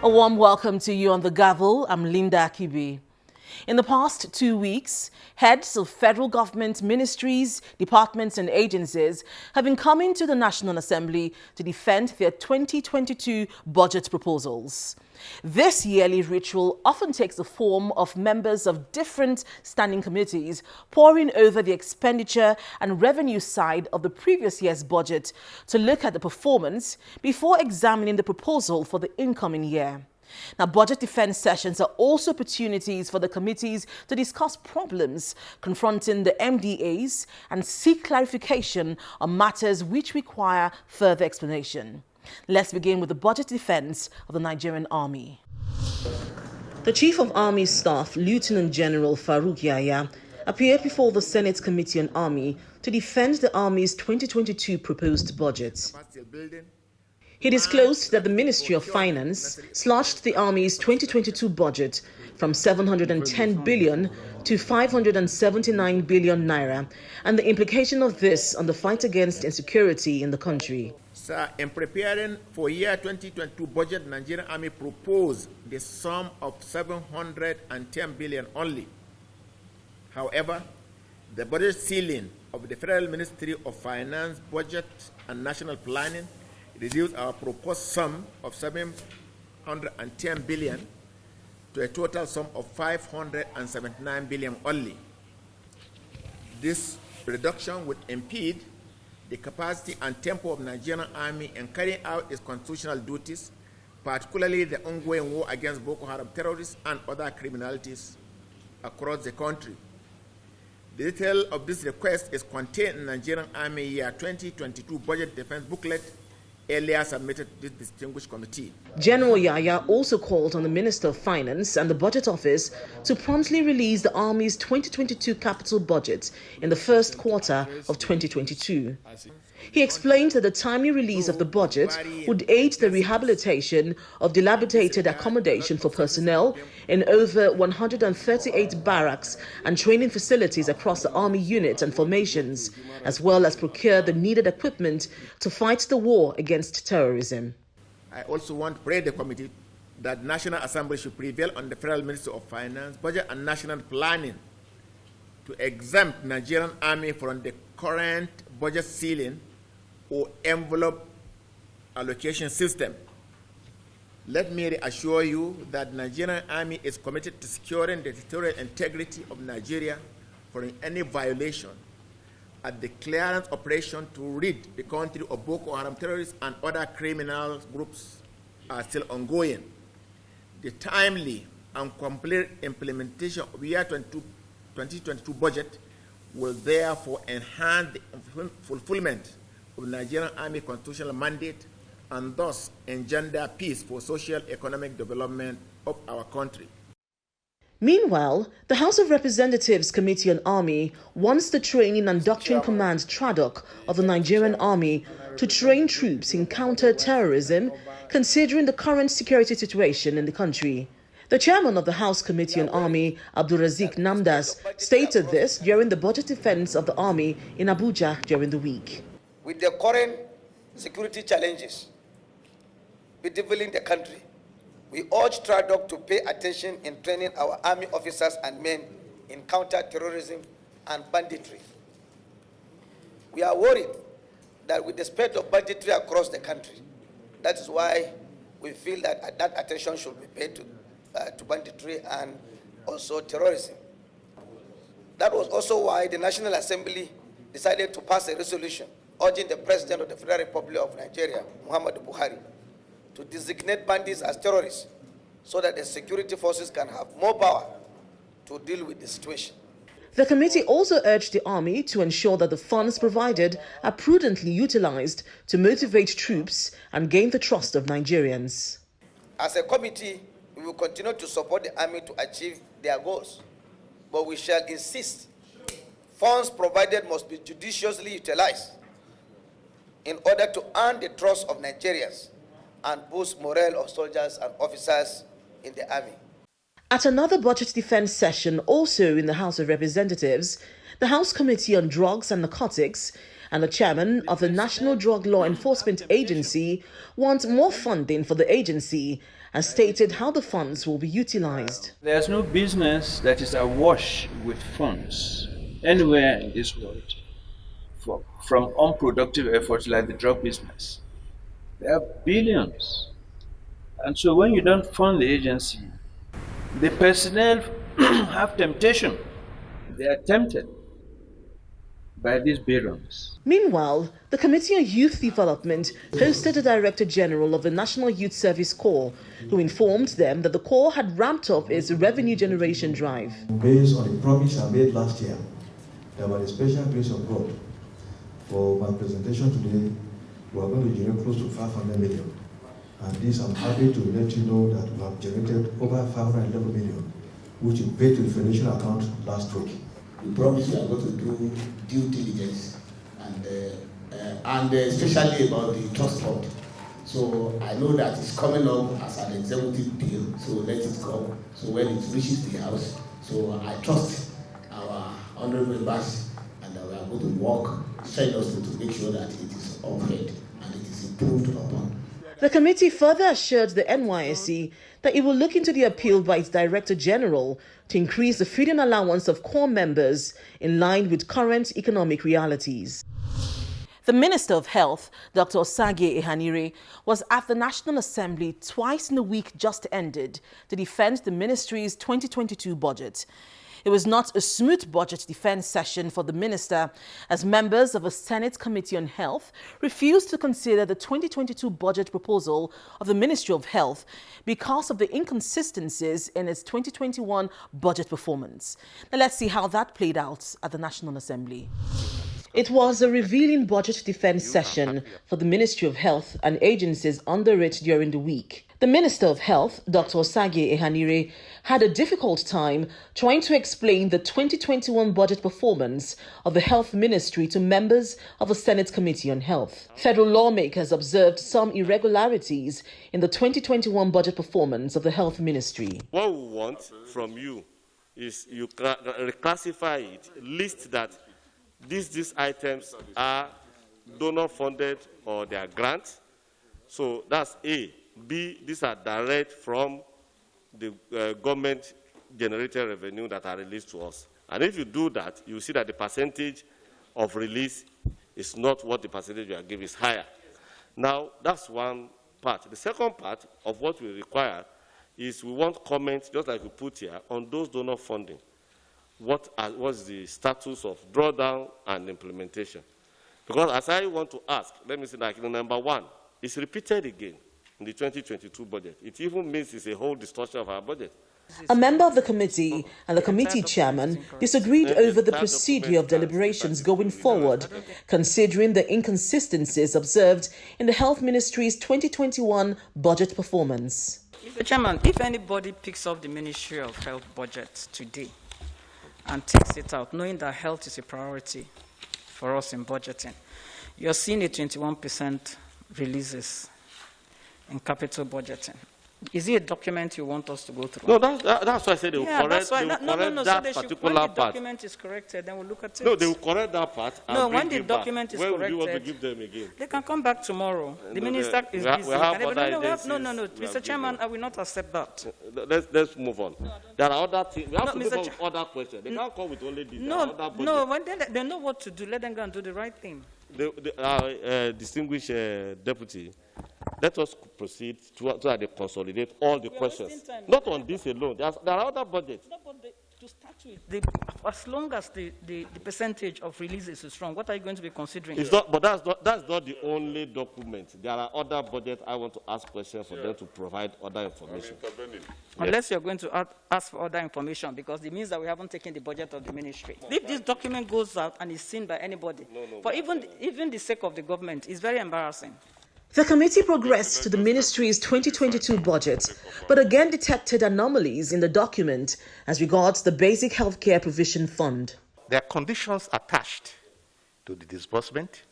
A warm welcome to you on the Gavel. I'm Linda Akibi. In the past 2 weeks, heads of federal government ministries, departments and agencies have been coming to the National Assembly to defend their 2022 budget proposals. This yearly ritual often takes the form of members of different standing committees poring over the expenditure and revenue side of the previous year's budget to look at the performance before examining the proposal for the incoming year. Now, budget defense sessions are also opportunities for the committees to discuss problems confronting the MDAs and seek clarification on matters which require further explanation. Let's begin with the budget defense of the Nigerian Army. The Chief of Army Staff, Lieutenant General Farouk Yahya, appeared before the Senate Committee on Army to defend the Army's 2022 proposed budget. He disclosed that the Ministry of Finance slashed the Army's 2022 budget from 710 billion to 579 billion naira, and the implication of this on the fight against insecurity in the country. Sir, in preparing for year 2022 budget, Nigerian Army proposed the sum of 710 billion only. However, the budget ceiling of the Federal Ministry of Finance, Budget and National Planning reduced our proposed sum of 710 billion to a total sum of 579 billion only. This reduction would impede the capacity and tempo of Nigerian Army in carrying out its constitutional duties, particularly the ongoing war against Boko Haram terrorists and other criminalities across the country. The detail of this request is contained in Nigerian Army Year 2022 Budget Defense Booklet earlier submitted to this distinguished committee. General Yahya also called on the Minister of Finance and the Budget Office to promptly release the Army's 2022 capital budget in the first quarter of 2022. He explained that the timely release of the budget would aid the rehabilitation of dilapidated accommodation for personnel in over 138 barracks and training facilities across the Army units and formations, as well as procure the needed equipment to fight the war against terrorism. I also want to pray the committee that National Assembly should prevail on the Federal Ministry of Finance, Budget and National Planning to exempt Nigerian Army from the current budget ceiling or envelope allocation system. Let me reassure you that Nigerian Army is committed to securing the territorial integrity of Nigeria from any violation at the clearance operation to rid the country of Boko Haram terrorists and other criminal groups are still ongoing. The timely and complete implementation of year 2022 budget will therefore enhance the fulfillment of Nigerian Army constitutional mandate and thus engender peace for social economic development of our country. Meanwhile, the House of Representatives Committee on Army wants the Training and Doctrine Command TRADOC of the Nigerian Army to train troops in counter-terrorism, considering the current security situation in the country. The chairman of the House Committee on Army, Abdurazik Namdas, stated this during the budget defense of the Army in Abuja during the week. With the current security challenges bedeviling the country, we urge TRADOC to pay attention in training our Army officers and men in counter-terrorism and banditry. We are worried that with the spread of banditry across the country, that is why we feel that attention should be paid to banditry and also terrorism. That was also why the National Assembly decided to pass a resolution urging the President of the Federal Republic of Nigeria, Muhammadu Buhari, to designate bandits as terrorists so that the security forces can have more power to deal with the situation. The committee also urged the Army to ensure that the funds provided are prudently utilized to motivate troops and gain the trust of Nigerians. As a committee, we will continue to support the Army to achieve their goals, but we shall insist funds provided must be judiciously utilized in order to earn the trust of Nigerians and boost morale of soldiers and officers in the Army. At another budget defense session also in the House of Representatives, the House Committee on Drugs and Narcotics and the chairman of the National Drug Law Enforcement Agency want more funding for the agency and stated how the funds will be utilized. There's no business that is awash with funds anywhere in this world from unproductive efforts like the drug business. There are billions. And so when you don't fund the agency, the personnel have temptation. They are tempted by these billions. Meanwhile, the Committee on Youth Development hosted the Director General of the National Youth Service Corps, who informed them that the Corps had ramped up its revenue generation drive. Based on the promise I made last year, that by the special grace of God, for my presentation today, we are going to generate close to 500 million. And this, I'm happy to let you know that we have generated over 511 million, which we paid to the Federation account last week. We promise we are going to do due diligence and especially about the trust fund. So I know that it's coming up as an executive deal, so let it come. So when it reaches the House, so I trust our honorable members and we are going to work strenuously to make sure that it is upheld and it is improved upon. The committee further assured the NYSC that it will look into the appeal by its Director General to increase the feeding allowance of Corps members in line with current economic realities. The Minister of Health, Dr. Osagie Ehanire, was at the National Assembly twice in the week just ended to defend the ministry's 2022 budget. It was not a smooth budget defense session for the minister, as members of a Senate Committee on Health refused to consider the 2022 budget proposal of the Ministry of Health because of the inconsistencies in its 2021 budget performance. Now let's see how that played out at the National Assembly. It was a revealing budget defense session for the Ministry of Health and agencies under it during the week. The Minister of Health, Dr. Osagie Ehanire, had a difficult time trying to explain the 2021 budget performance of the Health Ministry to members of the Senate Committee on Health. Federal lawmakers observed some irregularities in the 2021 budget performance of the Health Ministry. What we want from you is you reclassify it, list that these items are donor funded or they are grants. So that's A. B, these are direct from the government generated revenue that are released to us. And if you do that, you see that the percentage of release is not what the percentage we are giving is higher. Now, that's one part. The second part of what we require is we want comments, just like we put here, on those donor funding. What's the status of drawdown and implementation? Because as I want to ask, let me say like number one, it's repeated again in the 2022 budget. It even means it's a whole distortion of our budget. A member of the committee and the committee chairman disagreed over the procedure of deliberations going forward, considering the inconsistencies observed in the Health Ministry's 2021 budget performance. Mr. Chairman, if anybody picks up the Ministry of Health budget today and takes it out, knowing that health is a priority for us in budgeting, you're seeing a 21% releases in capital budgeting. Is it a document you want us to go through? No, that's why I said they will correct, that particular part. When the document is corrected, then we'll look at it. No, they will correct that part. No, when the document is corrected, when do you want to give them again? They can come back tomorrow. The minister is busy. No, Mr. Chairman, I will not accept that. Let's move on. There are other things. We have to move on with other questions. They can't come with only this. No, when they know what to do, let them go and do the right thing. Distinguished deputy, let us proceed so that they consolidate all the questions. Not on this alone. There are other budgets. No, but to start with, as long as the percentage of releases is strong, what are you going to be considering? It's not, but that's not the only document. There are other budgets I want to ask questions for them to provide other information. Unless you're going to ask for other information, because it means that we haven't taken the budget of the ministry. If this document goes out and is seen by anybody, for even the sake of the government, it's very embarrassing. The committee progressed to the ministry's 2022 budget, but again detected anomalies in the document as regards the Basic Healthcare Provision Fund. There are conditions attached to the disbursement,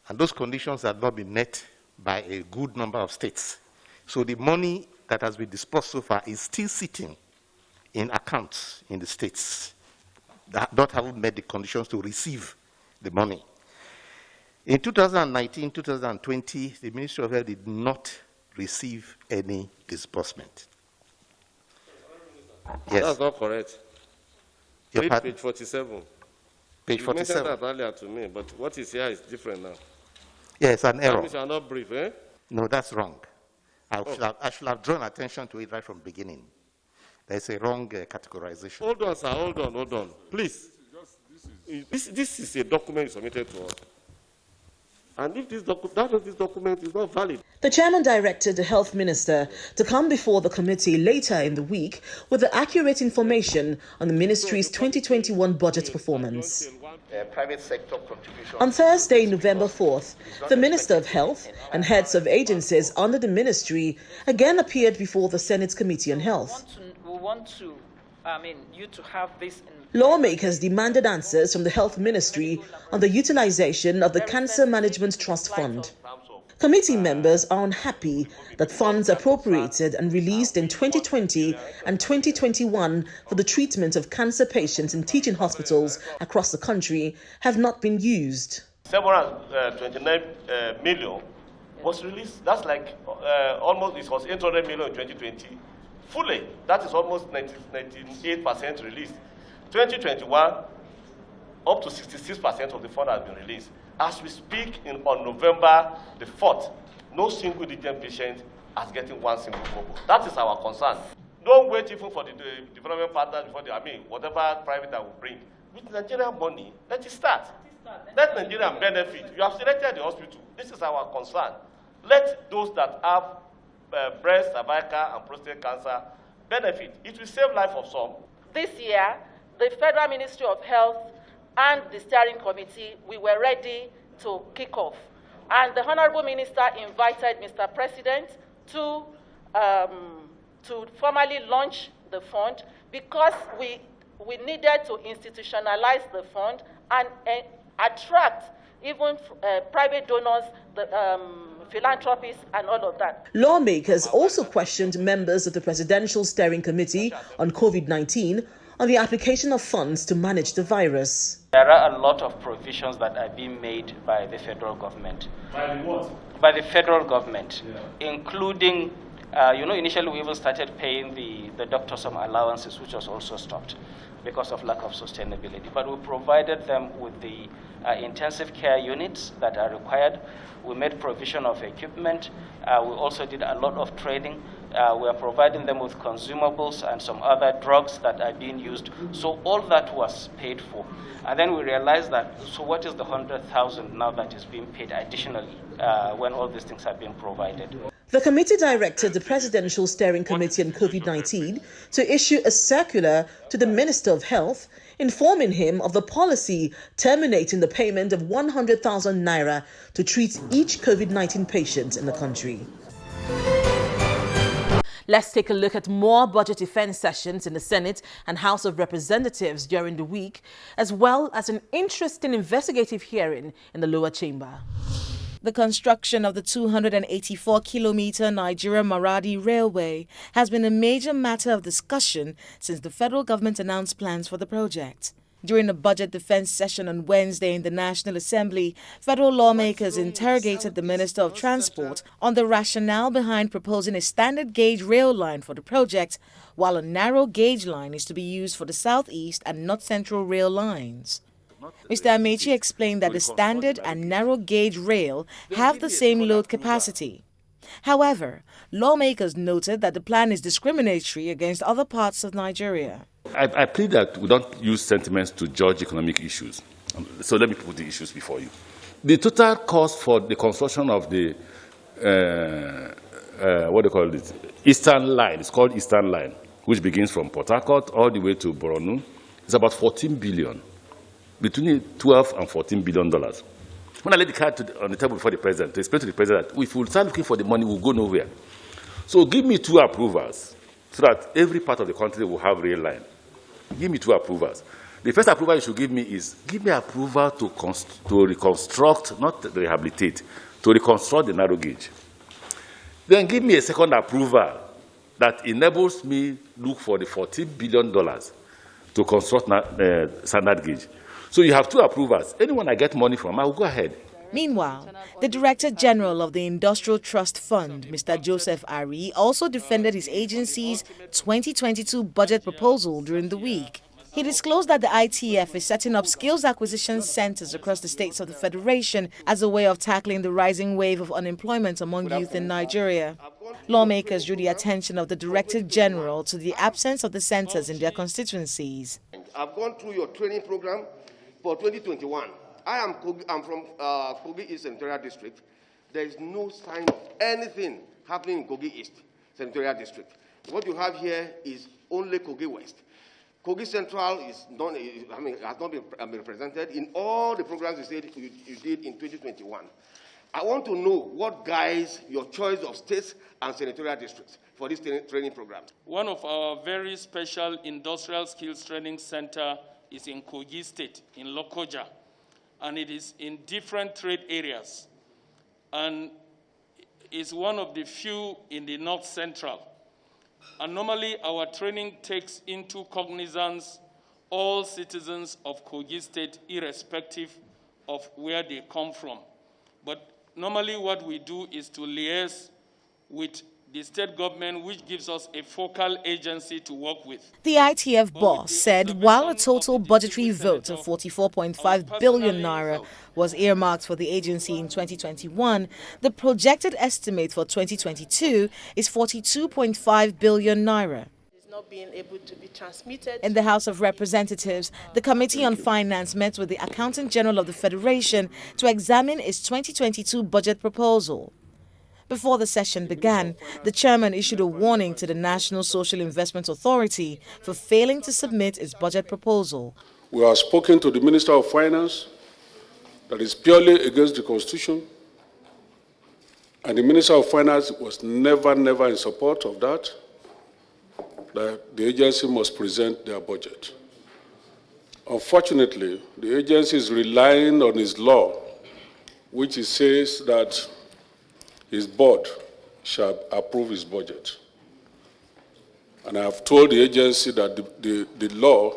and those conditions have not been met by a good number of states. So the money that has been disbursed so far is still sitting in accounts in the states that haven't met the conditions to receive the money. In 2019, 2020, the Ministry of Health did not receive any disbursement. Yes. That's not correct. Read page 47. Page 47. You mentioned that earlier to me, but what is here is different now. Yes, an error. That means you are not brief, eh? No, that's wrong. I should have drawn attention to it right from the beginning. There's a wrong categorization. Hold on, sir. Hold on. Please. This is a document submitted to us. And if this document is not valid. The chairman directed the health minister to come before the committee later in the week with the accurate information on the ministry's 2021 budget performance. Private sector contribution. On Thursday, November 4th, the Minister of Health and heads of agencies under the ministry again appeared before the Senate Committee on Health. We want you to have this in. Lawmakers demanded answers from the Health Ministry on the utilization of the Cancer Management Trust Fund. Committee members are unhappy that funds appropriated and released in 2020 and 2021 for the treatment of cancer patients in teaching hospitals across the country have not been used. 729 million was released. That's like almost, it was 800 million in 2020. Fully, that is almost 98% released. 2021, up to 66% of the fund has been released. As we speak, on November the 4th, no single indigent patient is getting one single kobo. That is our concern. Don't wait even for the development partners before whatever private that will bring. With Nigerian money, let it start. Let Nigerian benefit. You have selected the hospital. This is our concern. Let those that have breast, cervical, and prostate cancer benefit. It will save life of some. This year, the Federal Ministry of Health and the steering committee, we were ready to kick off. And the Honorable Minister invited Mr. President to formally launch the fund because we needed to institutionalize the fund and attract even private donors, philanthropists, and all of that. Lawmakers also questioned members of the Presidential Steering Committee on COVID-19 on the application of funds to manage the virus. There are a lot of provisions that are being made by the federal government. By the what? By the federal government, including, initially we even started paying the doctors some allowances, which was also stopped because of lack of sustainability. But we provided them with the intensive care units that are required. We made provision of equipment. We also did a lot of training. We are providing them with consumables and some other drugs that are being used. So all that was paid for. And then we realized that, so what is the 100,000 now that is being paid additionally when all these things are being provided? The committee directed the Presidential Steering Committee on COVID-19 to issue a circular to the Minister of Health informing him of the policy terminating the payment of 100,000 naira to treat each COVID-19 patient in the country. Let's take a look at more budget defense sessions in the Senate and House of Representatives during the week, as well as an interesting investigative hearing in the lower chamber. The construction of the 284-kilometer Nigeria-Maradi Railway has been a major matter of discussion since the federal government announced plans for the project. During a budget defense session on Wednesday in the National Assembly, federal lawmakers interrogated the Minister of Transport on the rationale behind proposing a standard gauge rail line for the project, while a narrow gauge line is to be used for the southeast and north central rail lines. Mr. Amechi explained that the standard and narrow gauge rail have the same load capacity. However, lawmakers noted that the plan is discriminatory against other parts of Nigeria. I plead that we don't use sentiments to judge economic issues. So let me put the issues before you. The total cost for the construction of the, Eastern Line, it's called Eastern Line, which begins from Port Harcourt all the way to Borno, is about 14 billion. Between $12 and $14 billion. When I laid the card on the table before the president, to explain to the president that if we start looking for the money, we'll go nowhere. So give me 2 approvals so that every part of the country will have rail line. Give me 2 approvals. The first approval you should give me is, give me approval to reconstruct, not rehabilitate, to reconstruct the narrow gauge. Then give me a second approval that enables me look for the $14 billion to construct standard gauge. So you have 2 approvals. Anyone I get money from, I will go ahead. Meanwhile, the Director General of the Industrial Trust Fund, Mr. Joseph Ari, also defended his agency's 2022 budget proposal during the week. He disclosed that the ITF is setting up skills acquisition centers across the states of the Federation as a way of tackling the rising wave of unemployment among youth in Nigeria. Lawmakers drew the attention of the Director General to the absence of the centers in their constituencies. I've gone through your training program for 2021. I'm from Kogi East Senatorial District. There is no sign of anything happening in Kogi East Senatorial District. What you have here is only Kogi West. Kogi Central has not been represented in all the programs you said you did in 2021. I want to know what guides your choice of states and senatorial districts for this training program. One of our very special industrial skills training center is in Kogi State, in Lokoja, and it is in different trade areas, and is one of the few in the North Central. And normally our training takes into cognizance all citizens of Kogi State, irrespective of where they come from. But normally what we do is to liaise with the state government, which gives us a focal agency to work with. The ITF boss said while a total budgetary vote of 44.5 billion naira was earmarked for the agency in 2021, the projected estimate for 2022 is 42.5 billion naira. Not being able to be transmitted. In the House of Representatives, the Committee on Finance met with the Accountant General of the Federation to examine its 2022 budget proposal. Before the session began, the chairman issued a warning to the National Social Investment Authority for failing to submit its budget proposal. We have spoken to the Minister of Finance that is purely against the Constitution, and the Minister of Finance was never in support of that the agency must present their budget. Unfortunately, the agency is relying on its law, which says that his board shall approve his budget. And I have told the agency that the law,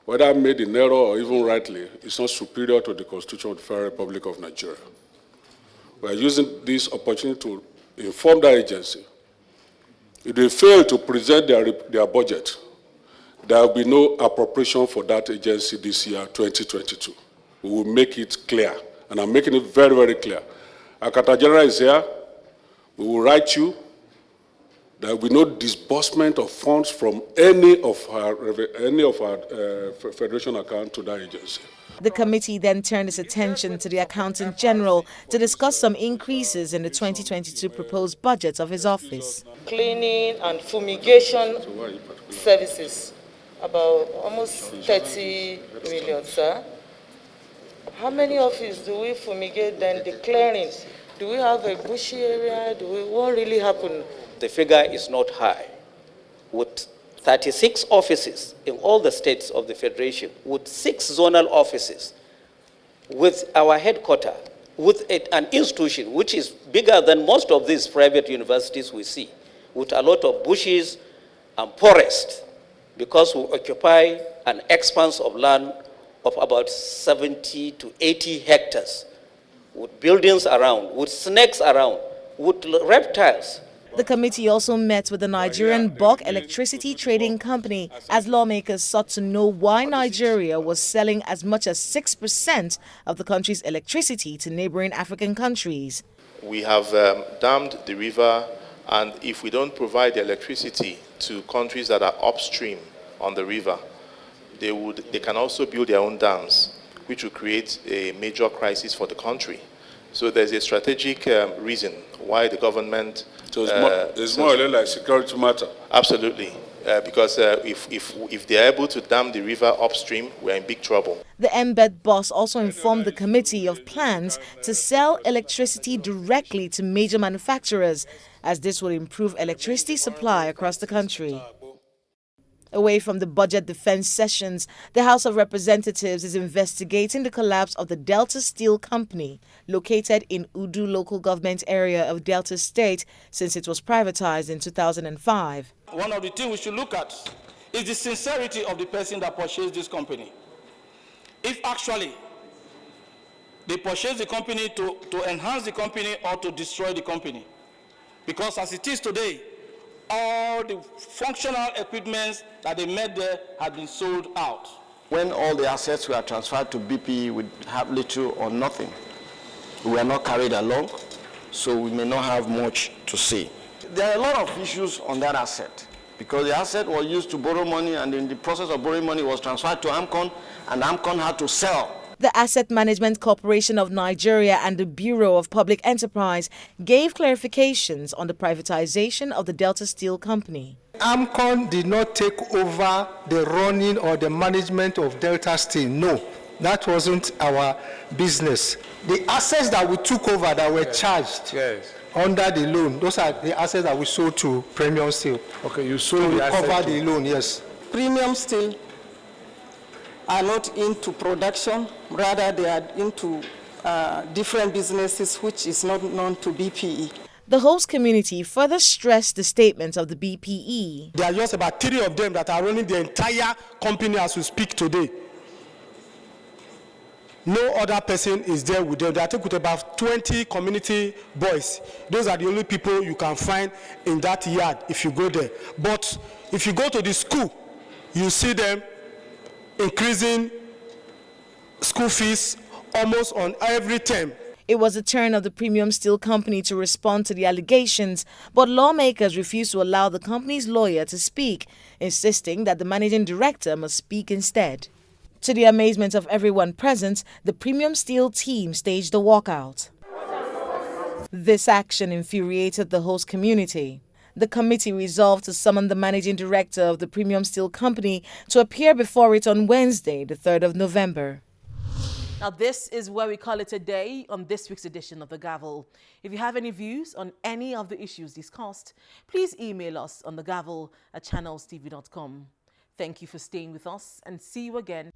whether made in error or even rightly, is not superior to the Constitution of the Federal Republic of Nigeria. We are using this opportunity to inform the agency. If they fail to present their budget, there will be no appropriation for that agency this year, 2022. We will make it clear, and I'm making it very clear. Akata General is here. We will write you. There will be no disbursement of funds from any of our federation account to that agency. The committee then turned its attention to the Accountant General to discuss some increases in the 2022 proposed budget of his office. Cleaning and fumigation services, about almost 30 million, sir. How many offices do we fumigate then? The clearing, do we have a bushy area? What really happened? The figure is not high. With 36 offices in all the states of the Federation, with 6 zonal offices, with our headquarters, with an institution which is bigger than most of these private universities we see, with a lot of bushes and forest, because we occupy an expanse of land of about 70 to 80 hectares, with buildings around, with snakes around, with reptiles. The committee also met with the Nigerian Bulk Electricity Trading Company as lawmakers sought to know why Nigeria was selling as much as 6% of the country's electricity to neighboring African countries. We have dammed the river, and if we don't provide the electricity to countries that are upstream on the river, they can also build their own dams, which will create a major crisis for the country. So there's a strategic reason why the government... So it's more or less like security matter. Absolutely, because if they are able to dam the river upstream, we're in big trouble. The embed boss also informed the committee of plans to sell electricity directly to major manufacturers, as this will improve electricity supply across the country. Away from the budget defense sessions, the House of Representatives is investigating the collapse of the Delta Steel Company, located in Udu local government area of Delta State, since it was privatized in 2005. One of the things we should look at is the sincerity of the person that purchased this company. If actually they purchase the company to enhance the company or to destroy the company. Because as it is today, all the functional equipment that they made there had been sold out. When all the assets were transferred to BP, we have little or nothing. We were not carried along, so we may not have much to say. There are a lot of issues on that asset, because the asset was used to borrow money, and in the process of borrowing money was transferred to AMCON, and AMCON had to sell. The Asset Management Corporation of Nigeria and the Bureau of Public Enterprise gave clarifications on the privatization of the Delta Steel Company. AMCON did not take over the running or the management of Delta Steel. No, that wasn't our business. The assets that we took over that were charged under the loan, those are the assets that we sold to Premium Steel. Okay, you sold to the asset recover to the loan, yes. Premium Steel are not into production, rather they are into different businesses which is not known to BPE. The host community further stressed the statements of the BPE. There are just about 3 of them that are running the entire company as we speak today. No other person is there with them. They are with about 20 community boys. Those are the only people you can find in that yard if you go there. But if you go to the school, you see them increasing school fees almost on every term. It was the turn of the Premium Steel Company to respond to the allegations, but lawmakers refused to allow the company's lawyer to speak, insisting that the managing director must speak instead. To the amazement of everyone present, the Premium Steel team staged a walkout. This action infuriated the host community. The committee resolved to summon the managing director of the Premium Steel Company to appear before it on Wednesday, the 3rd of November. Now, this is where we call it a day on this week's edition of The Gavel. If you have any views on any of the issues discussed, please email us on thegavel@channelstv.com. Thank you for staying with us, and see you again.